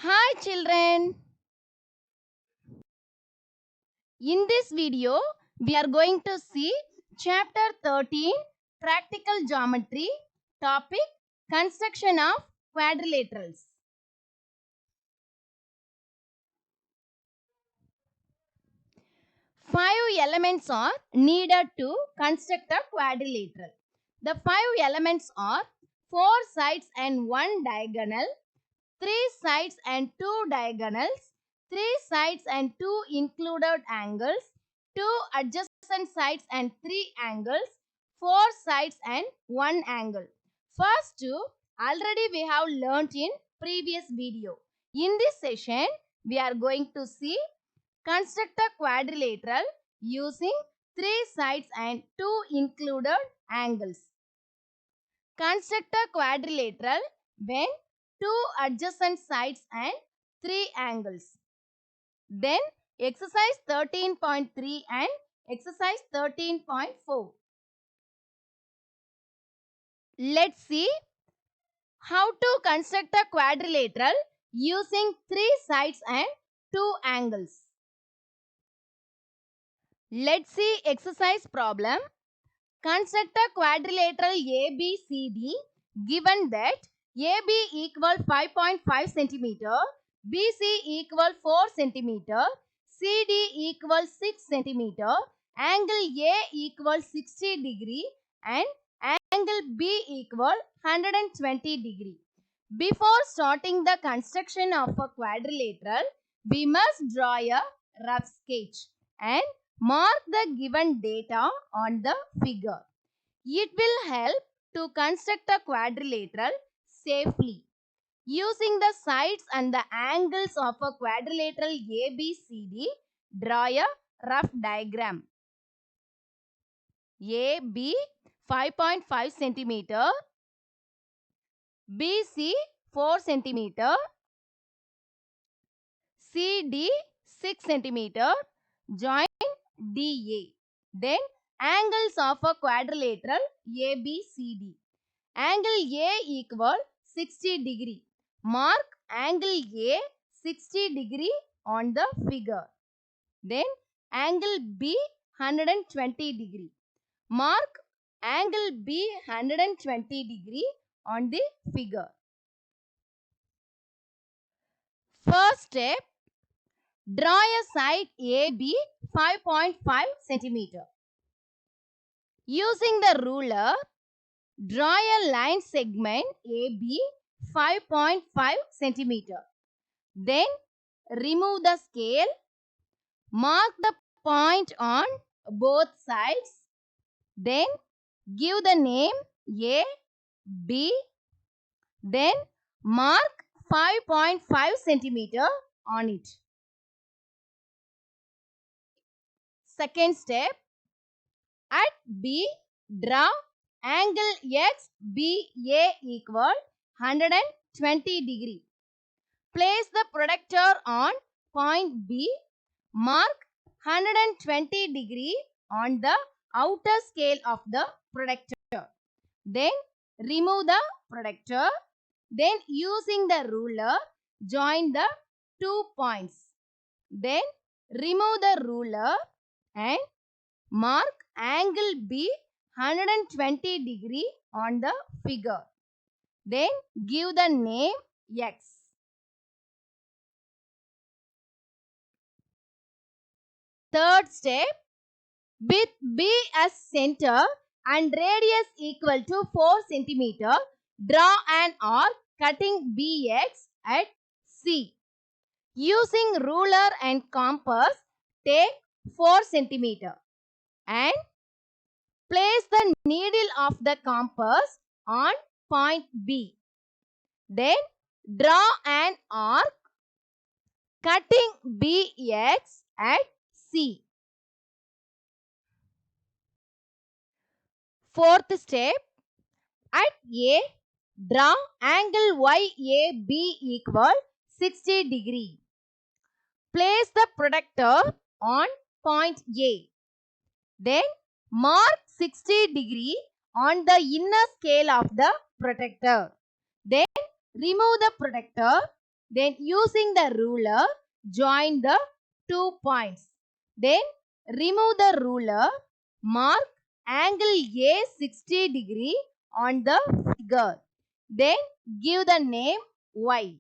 Hi children, in this video we are going to see chapter 13 practical geometry topic construction of quadrilaterals. Five elements are needed to construct a quadrilateral. The five elements are four sides and one diagonal, three sides and two diagonals, three sides and two included angles, two adjacent sides and three angles, four sides and one angle. First two already we have learnt in previous video. In this session, we are going to see construct a quadrilateral using three sides and two included angles. Construct a quadrilateral when two adjacent sides and three angles. Then exercise 13.3 and exercise 13.4. Let's see how to construct a quadrilateral using three sides and two angles. Let's see exercise problem. Construct a quadrilateral ABCD given that AB equal 5.5 cm, BC equal 4 cm, CD equal 6 cm, angle A equal 60 degree and angle B equal 120 degree. Before starting the construction of a quadrilateral, we must draw a rough sketch and mark the given data on the figure. It will help to construct a quadrilateral safely. Using the sides and the angles of a quadrilateral ABCD, draw a rough diagram. AB 5.5 cm, BC 4 cm, CD 6 cm, join DA. Then angles of a quadrilateral ABCD. Angle A equal 60 degree. Mark angle A 60 degree on the figure. Then angle B 120 degree. Mark angle B 120 degree on the figure. First step, draw a side AB 5.5 cm. Using the ruler, draw a line segment AB 5.5 cm. Then remove the scale. Mark the point on both sides. Then give the name A, B. Then mark 5.5 cm on it. Second step, at B, draw angle XBA equal 120 degree. Place the protractor on point B. Mark 120 degree on the outer scale of the protractor. Then remove the protractor. Then using the ruler, join the 2 points. Then remove the ruler and mark angle B 120 degree on the figure. Then give the name X. Third step, with B as center and radius equal to 4 cm, draw an arc cutting BX at C. Using ruler and compass, take 4 cm and place the needle of the compass on point B. Then draw an arc cutting BX at C. Fourth step, at A, draw angle YAB equal 60 degree. Place the protractor on point A. Then mark 60 degree on the inner scale of the protractor. Then remove the protractor Then using the ruler, join the 2 points. Then remove the ruler, mark angle A 60 degree on the figure. Then give the name Y.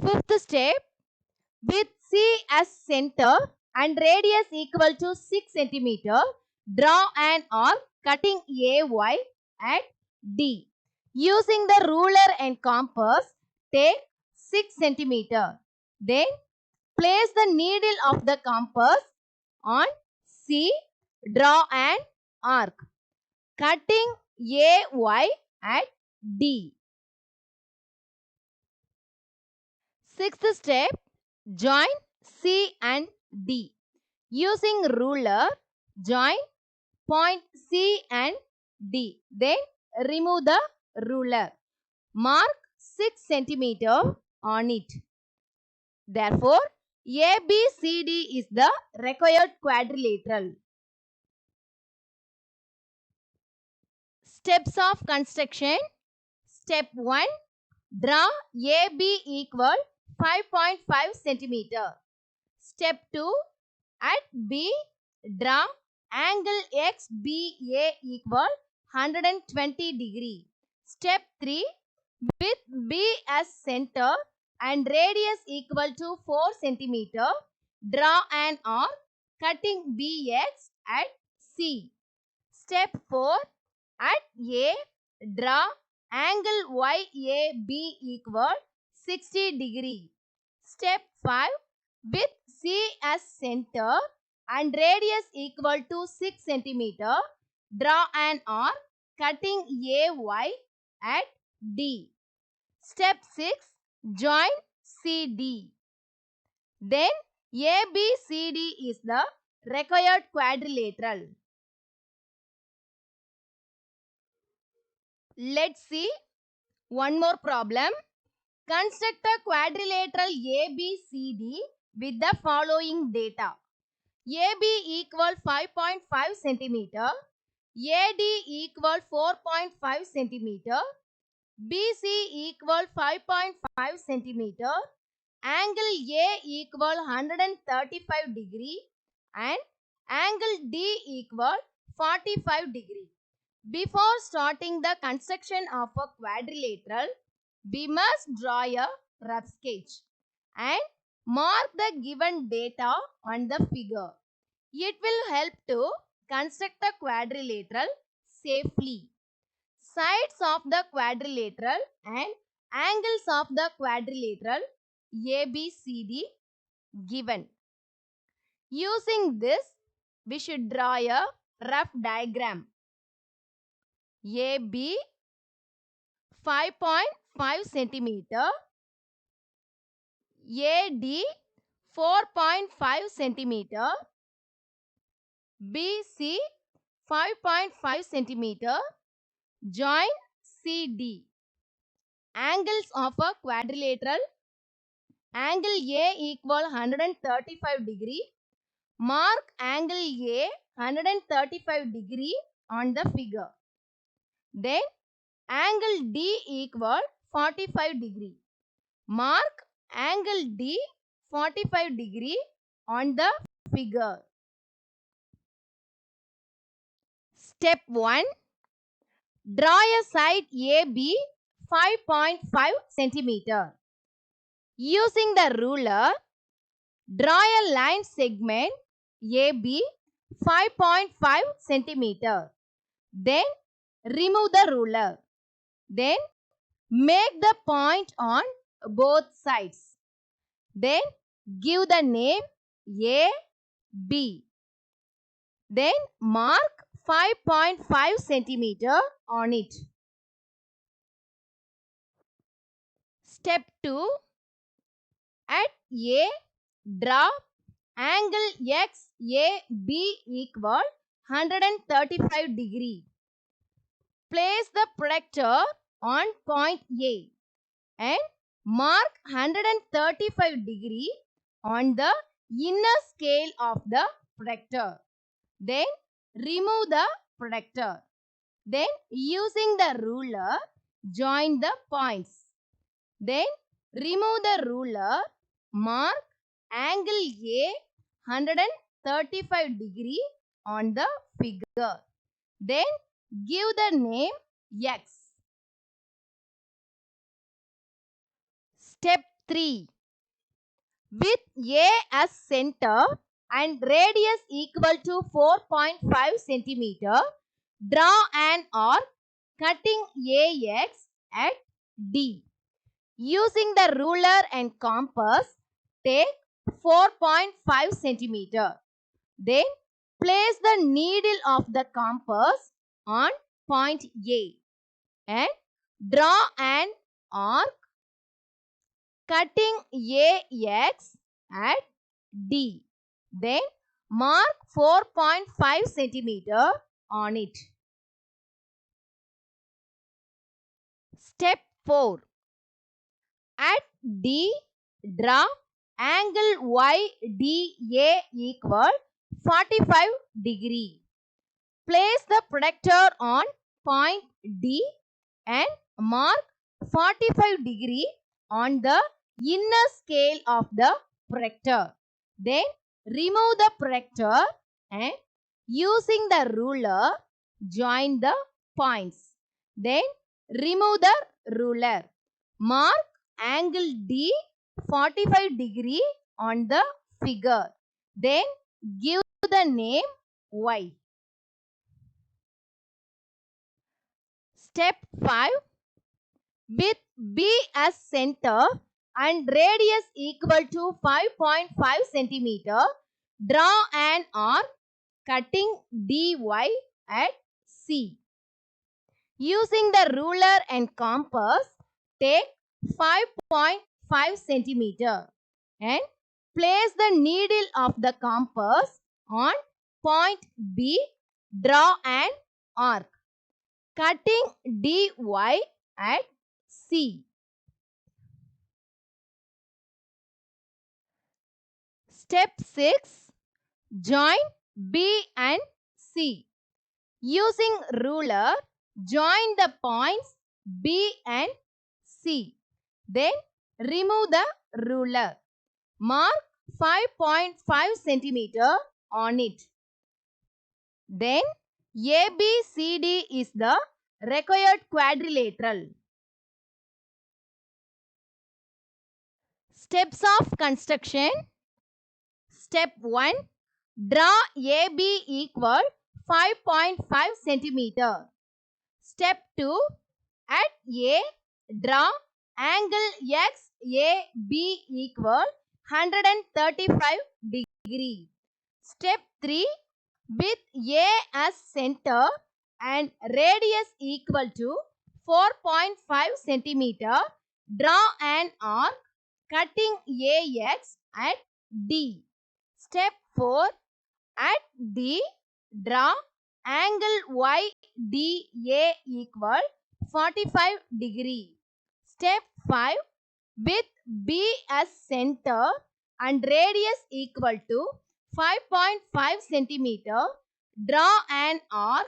Fifth step, with C as center and radius equal to 6 cm, draw an arc cutting AY at D. Using the ruler and compass, take 6 cm. Then place the needle of the compass on C. Draw an arc cutting AY at D. Sixth step, join C and D. Using ruler, join point C and D. Then remove the ruler. Mark 6 cm on it. Therefore, ABCD is the required quadrilateral. Steps of construction. Step 1. Draw AB equal 5.5 cm. Step 2. At B, draw angle XBA equal 120 degree. Step 3. With B as center and radius equal to 4 cm, draw an arc cutting BX at C. Step 4. At A, draw angle YAB equal 60 degree. Step 5. With C as center and radius equal to 6 cm, draw an arc cutting AY at D. Step 6. Join CD. Then ABCD is the required quadrilateral. Let's see one more problem. Construct a quadrilateral ABCD with the following data. AB equal 5.5 cm, AD equal 4.5 cm, BC equal 5.5 cm, angle A equal 135 degree and angle D equal 45 degree. Before starting the construction of a quadrilateral, we must draw a rough sketch and mark the given data on the figure. It will help to construct the quadrilateral safely. Sides of the quadrilateral and angles of the quadrilateral ABCD given. Using this, we should draw a rough diagram. AB 5.5 cm, AD 4.5 cm, BC 5.5 cm, join CD. Angles of a quadrilateral. Angle A equal 135 degree. Mark angle A 135 degree on the figure. Then angle D equal 45 degree. Mark angle D 45 degree on the figure. Step 1. Draw a side AB 5.5 cm. Using the ruler, draw a line segment AB 5.5 cm. Then remove the ruler. Then make the point on both sides. Then give the name A, B. Then mark 5.5 cm on it. Step 2. At A, draw angle XAB equal 135 degree. Place the protractor on point A and mark 135 degree on the inner scale of the protractor. Then remove the protractor. Then using the ruler, join the points. Then remove the ruler, mark angle A 135 degree on the figure. Then give the name X. Step 3. With A as center and radius equal to 4.5 cm, draw an arc cutting AX at D. Using the ruler and compass, take 4.5 cm. Then place the needle of the compass on point A and draw an arc cutting AX at D. Then mark 4.5 cm on it. Step 4. At D, draw angle YDA equal 45 degree. Place the protractor on point D and mark 45 degree on the inner scale of the protractor. Then remove the protractor and using the ruler join the points. Then remove the ruler. Mark angle D 45 degree on the figure. Then give the name Y. Step 5. With B as center and radius equal to 5.5 cm, draw an arc cutting DY at C. Using the ruler and compass, take 5.5 cm and place the needle of the compass on point B. Draw an arc cutting DY at C. Step 6. Join B and C. Using ruler, join the points B and C. Then remove the ruler. Mark 5.5 cm on it. Then ABCD is the required quadrilateral. Steps of construction. Step 1. Draw AB equal 5.5 cm. Step 2. At A, draw angle XAB equal 135 degree. Step 3. With A as center and radius equal to 4.5 cm, draw an arc cutting AX at D. Step 4. At D, draw angle YDA equal 45 degree. Step 5. With B as center and radius equal to 5.5 cm, draw an arc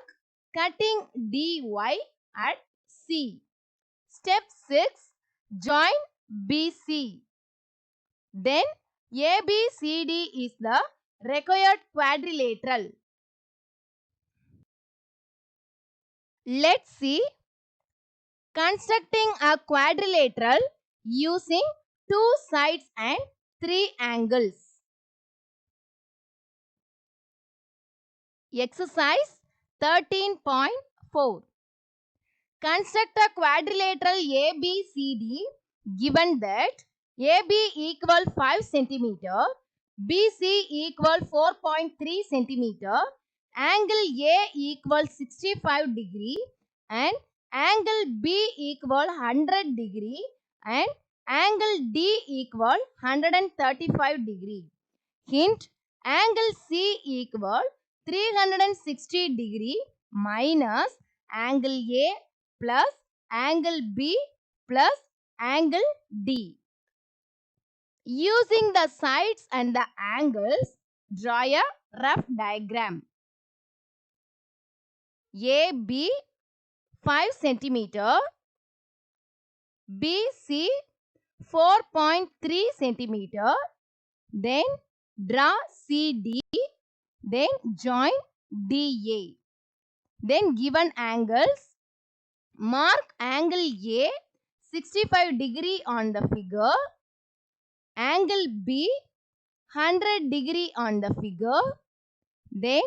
cutting DY at C. Step 6. Join BC. Then ABCD is the required quadrilateral. Let's see constructing a quadrilateral using 2 sides and 3 angles. Exercise 13.4. Construct a quadrilateral ABCD given that AB equal 5 cm, BC equal 4.3 cm, angle A equal 65 degree and angle B equal 100 degree and angle D equal 135 degree. Hint: angle C equal 360 degree minus angle A plus angle B plus angle D. Using the sides and the angles, draw a rough diagram. AB 5 cm, BC 4.3 centimeter. Then draw CD. Then join DA. Then given angles. Mark angle A 65 degree on the figure. Angle B 100 degree on the figure. Then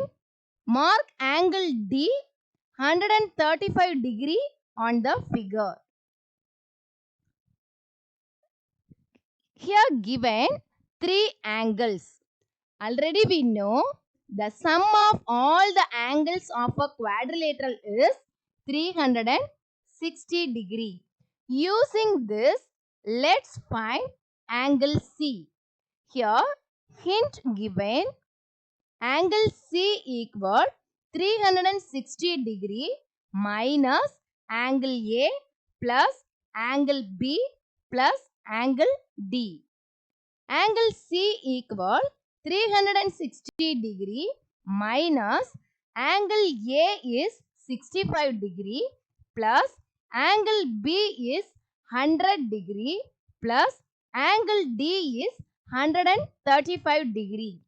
mark angle D 135 degree on the figure. Here given 3 angles. Already we know the sum of all the angles of a quadrilateral is 360 degree. Using this, let's find angle C. Here, hint given, angle C equal 360 degree minus angle A plus angle B plus angle D. Angle C equal 360 degree minus angle A is 65 degree plus angle B is 100 degree plus angle D is 135 degree.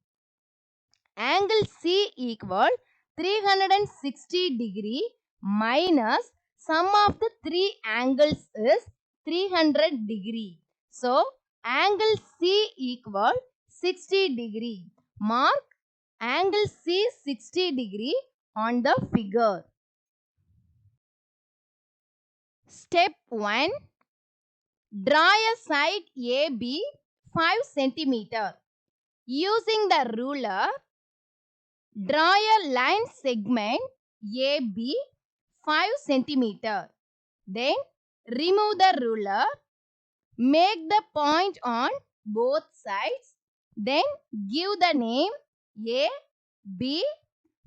Angle C equal 360 degree minus sum of the 3 angles is 300 degree. So, angle C equal 60 degree. Mark angle C 60 degree on the figure. Step 1. Draw a side AB 5 cm. Using the ruler, draw a line segment AB 5 cm. Then remove the ruler. Make the point on both sides. Then give the name A, B.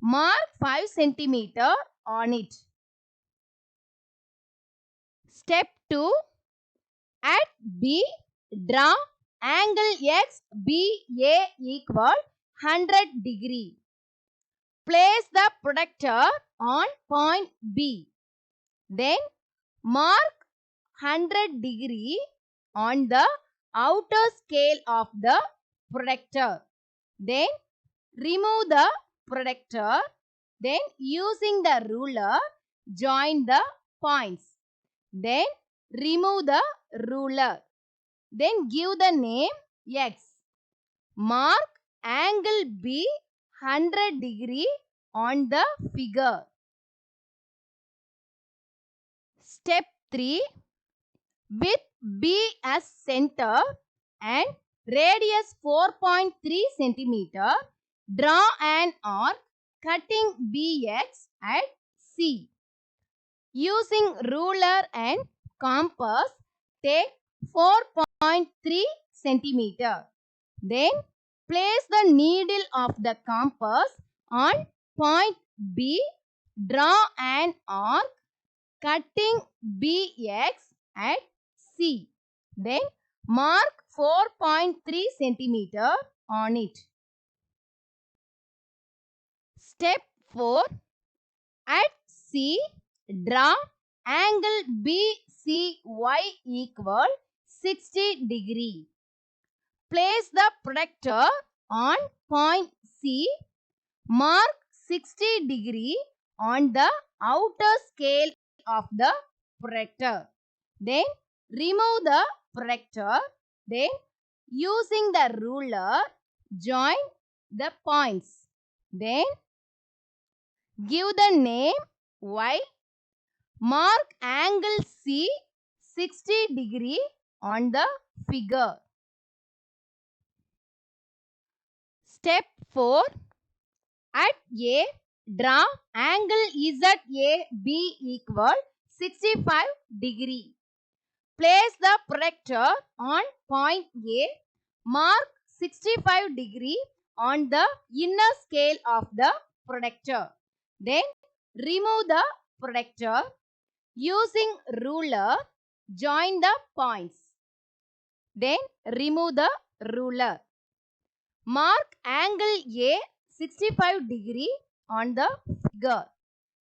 Mark 5 cm on it. Step 2. At B, draw angle XBA equal 100 degree. Place the protractor on point B. Then mark 100 degree on the outer scale of the protractor. Then remove the protractor. Then using the ruler, join the points. Then remove the ruler. Then give the name X. Mark angle B 100 degree on the figure. Step 3. With B as center and radius 4.3 cm, draw an arc cutting BX at C. Using ruler and compass, take 4.3 cm. Then place the needle of the compass on point B. Draw an arc cutting BX at C. Then mark 4.3 cm on it. Step 4. At C, draw angle BCY equal 60 degree. Place the protractor on point C. Mark 60 degree on the outer scale of the protractor. Then remove the protractor. Then using the ruler, join the points. Then give the name Y. Mark angle C 60 degree on the figure. Step 4. At A, draw angle ZAB equal 65 degree. Place the protractor on point A. Mark 65 degree on the inner scale of the protractor. Then remove the protractor. Using ruler, join the points. Then remove the ruler. Mark angle A 65 degree on the figure.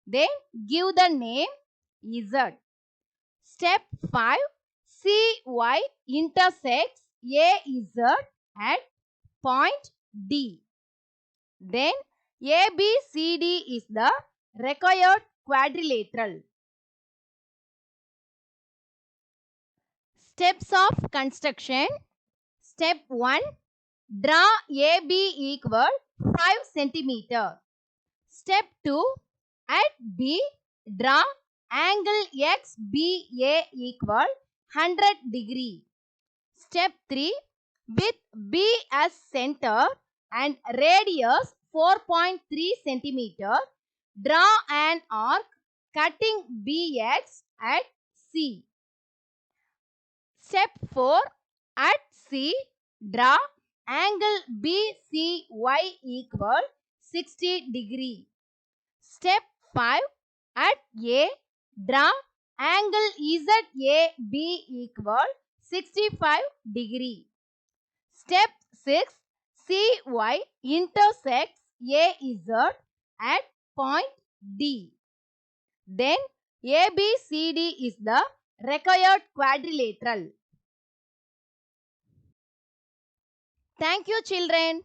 Then give the name Z. Step 5. CY intersects AZ at point D. Then ABCD is the required quadrilateral. Steps of construction. Step 1. Draw AB equal 5 cm. Step 2. At B, draw angle XBA equal 100 degree. Step 3. With B as center and radius 4.3 cm, draw an arc cutting BX at C. Step 4. At C, draw angle BCY equal 60 degree. Step 5. At A, draw angle ZAB equal 65 degree. Step 6. CY intersects AZ at point D. Then ABCD is the required quadrilateral. Thank you, children.